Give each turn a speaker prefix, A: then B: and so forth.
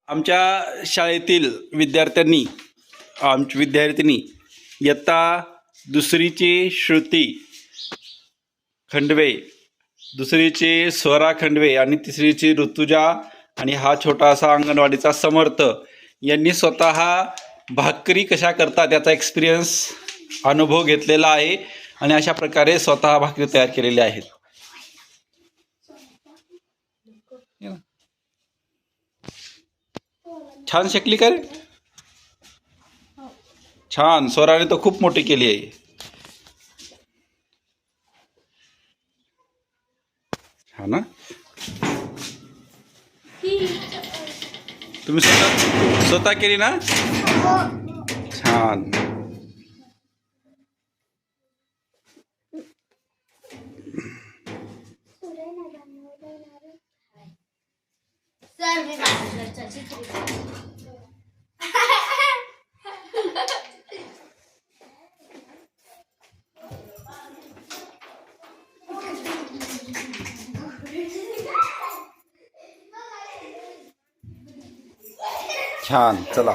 A: आमच्या शाळेतील विद्यार्थिनी इयत्ता दुसरीची श्रुती खंडवे, दुसरीची स्वरा खंडवे आणि तिसरीची ऋतुजा आणि हा छोटासा अंगणवाडीचा समर्थ यांनी स्वतः भाकरी कशा करतात याचा एक्सपिरियन्स अनुभव घेतलेला आहे आणि अशा प्रकारे स्वतः भाकरी तयार केलेल्या आहेत. छान शेकली का रे? छान. स्वराने तर खूप मोठी केली आहे. हा ना, तुम्ही स्वतः केली ना? छान. छान. चला.